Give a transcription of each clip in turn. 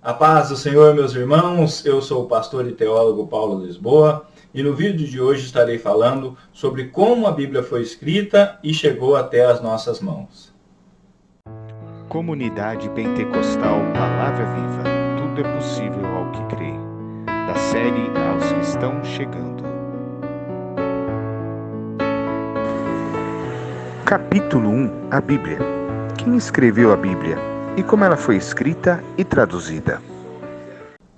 A paz do Senhor, meus irmãos, eu sou o pastor e teólogo Paulo Lisboa e no vídeo de hoje estarei falando sobre como a Bíblia foi escrita e chegou até as nossas mãos. Comunidade Pentecostal Palavra Viva, tudo é possível ao que crê. Da série Aos que estão chegando. Capítulo 1, a Bíblia. Quem escreveu a Bíblia e como ela foi escrita e traduzida?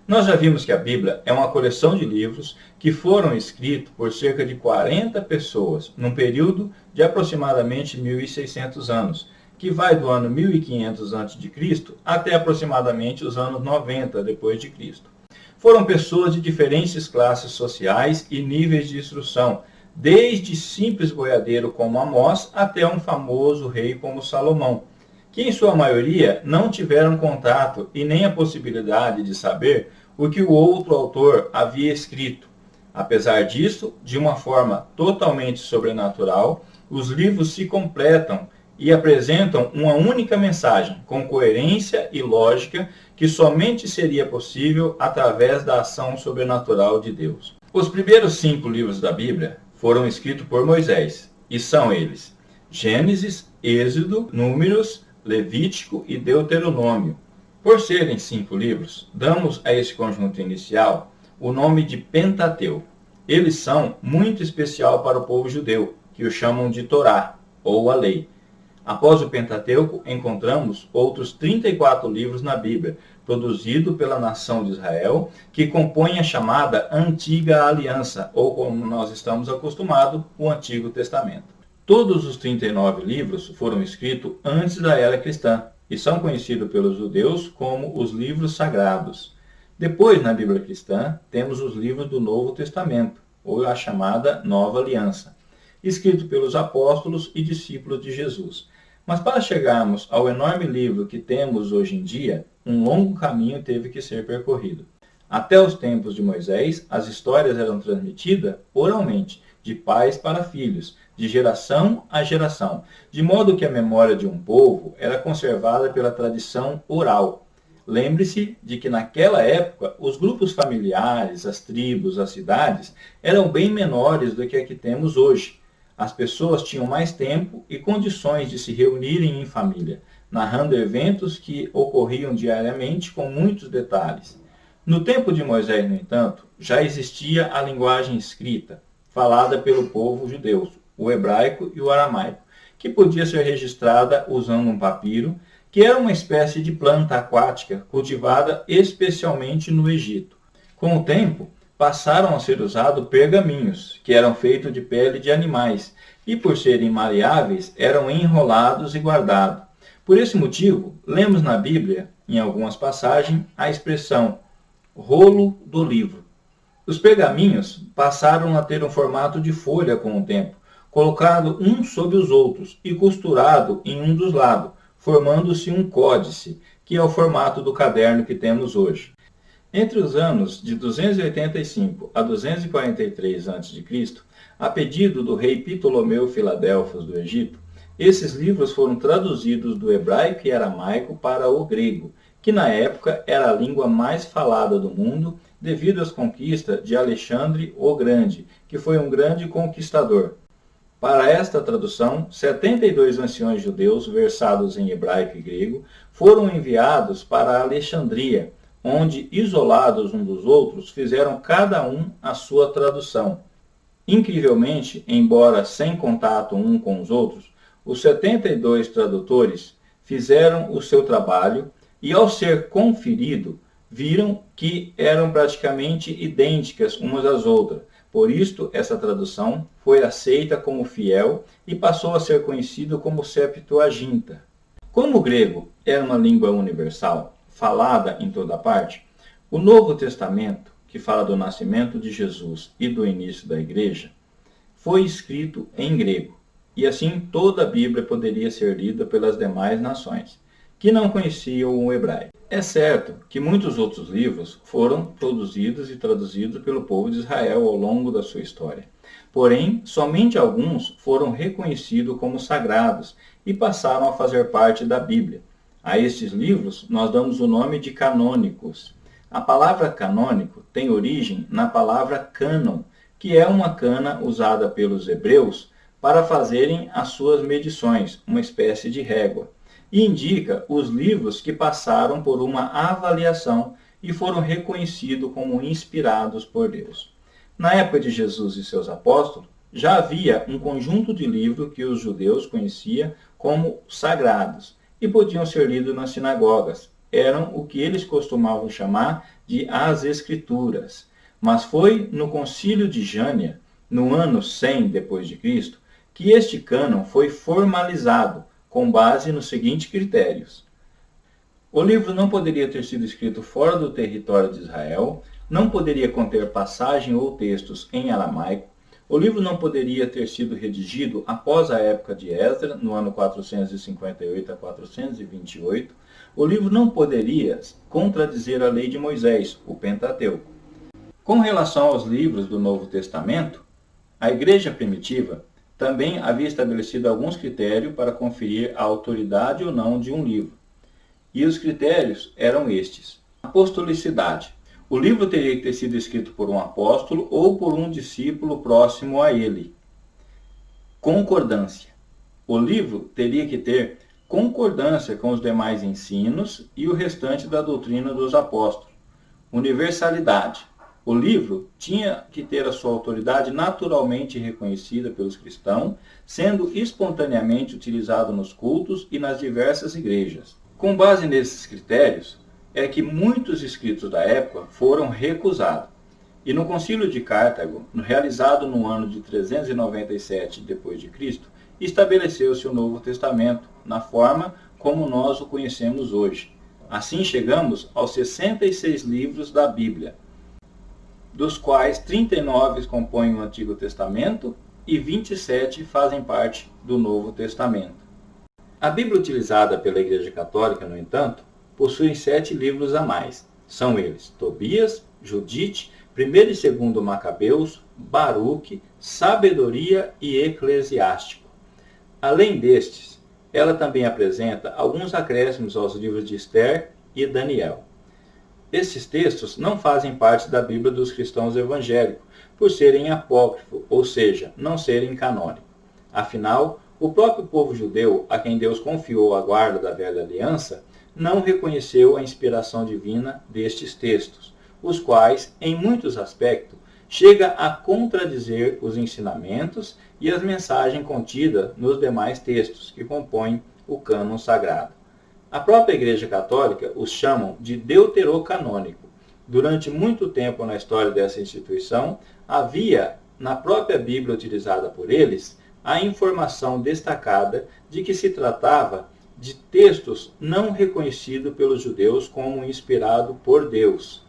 Nós já vimos que a Bíblia é uma coleção de livros que foram escritos por cerca de 40 pessoas, num período de aproximadamente 1.600 anos, que vai do ano 1500 a.C. até aproximadamente os anos 90 depois de Cristo. Foram pessoas de diferentes classes sociais e níveis de instrução, desde simples boiadeiro como Amós até um famoso rei como Salomão, que em sua maioria não tiveram contato e nem a possibilidade de saber o que o outro autor havia escrito. Apesar disso, de uma forma totalmente sobrenatural, os livros se completam e apresentam uma única mensagem, com coerência e lógica, que somente seria possível através da ação sobrenatural de Deus. Os primeiros 5 livros da Bíblia foram escritos por Moisés, e são eles: Gênesis, Êxodo, Números, Levítico e Deuteronômio. Por serem 5 livros, damos a esse conjunto inicial o nome de Pentateuco. Eles são muito especial para o povo judeu, que o chamam de Torá, ou a lei. Após o Pentateuco, encontramos outros 34 livros na Bíblia, produzidos pela nação de Israel, que compõem a chamada Antiga Aliança, ou como nós estamos acostumados, o Antigo Testamento. Todos os 39 livros foram escritos antes da era cristã e são conhecidos pelos judeus como os livros sagrados. Depois, na Bíblia cristã, temos os livros do Novo Testamento, ou a chamada Nova Aliança, escritos pelos apóstolos e discípulos de Jesus. Mas para chegarmos ao enorme livro que temos hoje em dia, um longo caminho teve que ser percorrido. Até os tempos de Moisés, as histórias eram transmitidas oralmente, de pais para filhos, de geração a geração, de modo que a memória de um povo era conservada pela tradição oral. Lembre-se de que naquela época os grupos familiares, as tribos, as cidades eram bem menores do que a que temos hoje. As pessoas tinham mais tempo e condições de se reunirem em família, narrando eventos que ocorriam diariamente com muitos detalhes. No tempo de Moisés, no entanto, já existia a linguagem escrita, falada pelo povo judeu, o hebraico e o aramaico, que podia ser registrada usando um papiro, que era uma espécie de planta aquática cultivada especialmente no Egito. Com o tempo, passaram a ser usados pergaminhos, que eram feitos de pele de animais, e por serem maleáveis, eram enrolados e guardados. Por esse motivo, lemos na Bíblia, em algumas passagens, a expressão rolo do livro. Os pergaminhos passaram a ter um formato de folha com o tempo, colocado uns sobre os outros e costurado em um dos lados, formando-se um códice, que é o formato do caderno que temos hoje. Entre os anos de 285 a 243 a.C., a pedido do rei Ptolomeu Filadelfos do Egito, esses livros foram traduzidos do hebraico e aramaico para o grego, que na época era a língua mais falada do mundo devido às conquistas de Alexandre o Grande, que foi um grande conquistador. Para esta tradução, 72 anciões judeus versados em hebraico e grego foram enviados para Alexandria, onde, isolados uns dos outros, fizeram cada um a sua tradução. Incrivelmente, embora sem contato um com os outros, os 72 tradutores fizeram o seu trabalho e, ao ser conferido, viram que eram praticamente idênticas umas às outras. Por isto, essa tradução foi aceita como fiel e passou a ser conhecido como Septuaginta. Como o grego era uma língua universal, falada em toda parte, o Novo Testamento, que fala do nascimento de Jesus e do início da Igreja, foi escrito em grego, e assim toda a Bíblia poderia ser lida pelas demais nações, que não conheciam o hebraico. É certo que muitos outros livros foram produzidos e traduzidos pelo povo de Israel ao longo da sua história. Porém, somente alguns foram reconhecidos como sagrados e passaram a fazer parte da Bíblia. A estes livros nós damos o nome de canônicos. A palavra canônico tem origem na palavra cânon, que é uma cana usada pelos hebreus para fazerem as suas medições, uma espécie de régua, e indica os livros que passaram por uma avaliação e foram reconhecidos como inspirados por Deus. Na época de Jesus e seus apóstolos, já havia um conjunto de livros que os judeus conheciam como sagrados e podiam ser lidos nas sinagogas. Eram o que eles costumavam chamar de as Escrituras. Mas foi no concílio de Jânia, no ano 100 d.C., que este cânon foi formalizado com base nos seguintes critérios. O livro não poderia ter sido escrito fora do território de Israel, não poderia conter passagem ou textos em aramaico, o livro não poderia ter sido redigido após a época de Esdras, no ano 458 a 428, o livro não poderia contradizer a lei de Moisés, o Pentateuco. Com relação aos livros do Novo Testamento, a igreja primitiva também havia estabelecido alguns critérios para conferir a autoridade ou não de um livro. E os critérios eram estes. Apostolicidade. O livro teria que ter sido escrito por um apóstolo ou por um discípulo próximo a ele. Concordância. O livro teria que ter concordância com os demais ensinos e o restante da doutrina dos apóstolos. Universalidade. O livro tinha que ter a sua autoridade naturalmente reconhecida pelos cristãos, sendo espontaneamente utilizado nos cultos e nas diversas igrejas. Com base nesses critérios, é que muitos escritos da época foram recusados. E no Concílio de Cartago, realizado no ano de 397 d.C., estabeleceu-se o Novo Testamento, na forma como nós o conhecemos hoje. Assim chegamos aos 66 livros da Bíblia, dos quais 39 compõem o Antigo Testamento e 27 fazem parte do Novo Testamento. A Bíblia utilizada pela Igreja Católica, no entanto, possui 7 livros a mais. São eles Tobias, Judite, 1º e 2º Macabeus, Baruque, Sabedoria e Eclesiástico. Além destes, ela também apresenta alguns acréscimos aos livros de Esther e Daniel. Esses textos não fazem parte da Bíblia dos cristãos evangélicos, por serem apócrifos, ou seja, não serem canônicos. Afinal, o próprio povo judeu, a quem Deus confiou a guarda da velha aliança, não reconheceu a inspiração divina destes textos, os quais, em muitos aspectos, chega a contradizer os ensinamentos e as mensagens contidas nos demais textos que compõem o cânon sagrado. A própria Igreja Católica os chamam de deuterocanônico. Durante muito tempo na história dessa instituição, havia, na própria Bíblia utilizada por eles, a informação destacada de que se tratava de textos não reconhecidos pelos judeus como inspirados por Deus.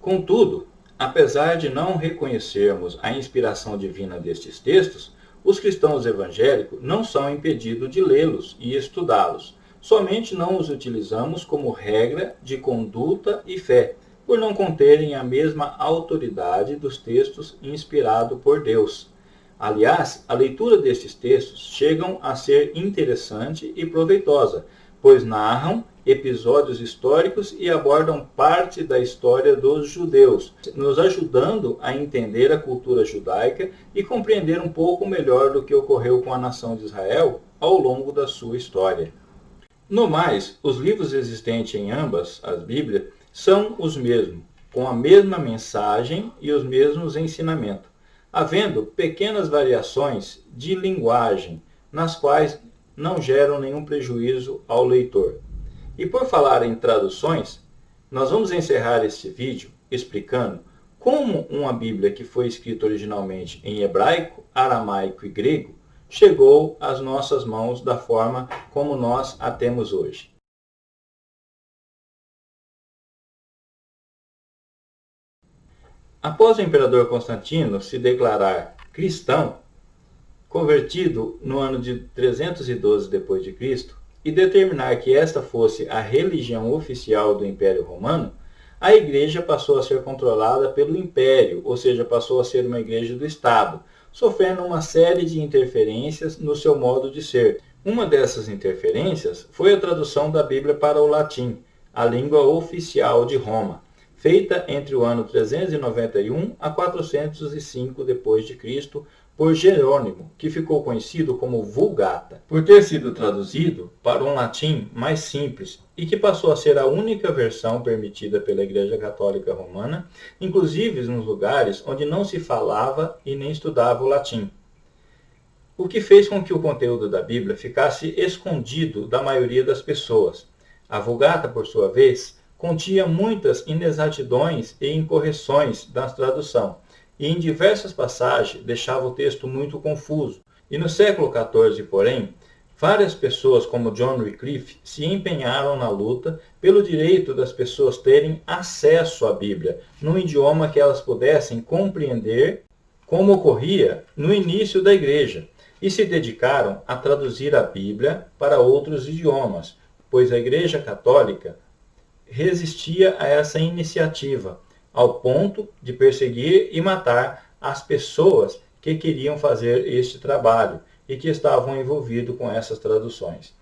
Contudo, apesar de não reconhecermos a inspiração divina destes textos, os cristãos evangélicos não são impedidos de lê-los e estudá-los. Somente não os utilizamos como regra de conduta e fé, por não conterem a mesma autoridade dos textos inspirados por Deus. Aliás, a leitura destes textos chegam a ser interessante e proveitosa, pois narram episódios históricos e abordam parte da história dos judeus, nos ajudando a entender a cultura judaica e compreender um pouco melhor do que ocorreu com a nação de Israel ao longo da sua história. No mais, os livros existentes em ambas as Bíblias são os mesmos, com a mesma mensagem e os mesmos ensinamentos, havendo pequenas variações de linguagem, nas quais não geram nenhum prejuízo ao leitor. E por falar em traduções, nós vamos encerrar este vídeo explicando como uma Bíblia que foi escrita originalmente em hebraico, aramaico e grego chegou às nossas mãos da forma como nós a temos hoje. Após o imperador Constantino se declarar cristão, convertido no ano de 312 d.C., e determinar que esta fosse a religião oficial do Império Romano, a igreja passou a ser controlada pelo Império, ou seja, passou a ser uma igreja do Estado, sofrendo uma série de interferências no seu modo de ser, Uma dessas interferências foi a tradução da Bíblia para o latim, a língua oficial de Roma, feita entre o ano 391 a 405 d.C., por Jerônimo, que ficou conhecido como Vulgata, por ter sido traduzido para um latim mais simples e que passou a ser a única versão permitida pela Igreja Católica Romana, inclusive nos lugares onde não se falava e nem estudava o latim. O que fez com que o conteúdo da Bíblia ficasse escondido da maioria das pessoas. A Vulgata, por sua vez, continha muitas inexatidões e incorreções na tradução, e em diversas passagens deixava o texto muito confuso. E no século XIV, porém, várias pessoas como John Wycliffe se empenharam na luta pelo direito das pessoas terem acesso à Bíblia, num idioma que elas pudessem compreender, como ocorria no início da Igreja, e se dedicaram a traduzir a Bíblia para outros idiomas, pois a Igreja Católica resistia a essa iniciativa, ao ponto de perseguir e matar as pessoas que queriam fazer este trabalho e que estavam envolvidos com essas traduções.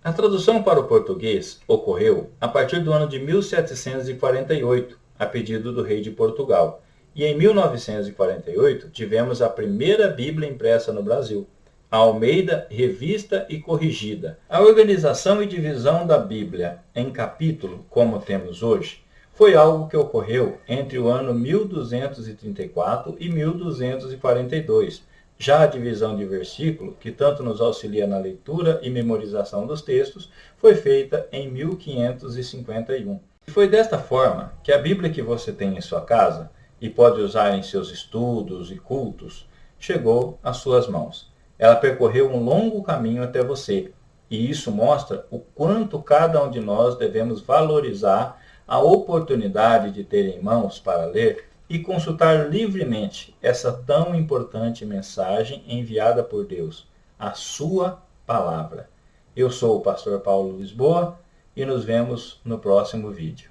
A tradução para o português ocorreu a partir do ano de 1748, a pedido do rei de Portugal, e em 1948 tivemos a primeira Bíblia impressa no Brasil, a Almeida Revista e Corrigida. A organização e divisão da Bíblia em capítulo, como temos hoje, foi algo que ocorreu entre o ano 1234 e 1242. Já a divisão de versículo, que tanto nos auxilia na leitura e memorização dos textos, foi feita em 1551. E foi desta forma que a Bíblia que você tem em sua casa, e pode usar em seus estudos e cultos, chegou às suas mãos. Ela percorreu um longo caminho até você, e isso mostra o quanto cada um de nós devemos valorizar a oportunidade de ter em mãos para ler e consultar livremente essa tão importante mensagem enviada por Deus, a sua palavra. Eu sou o pastor Paulo Lisboa e nos vemos no próximo vídeo.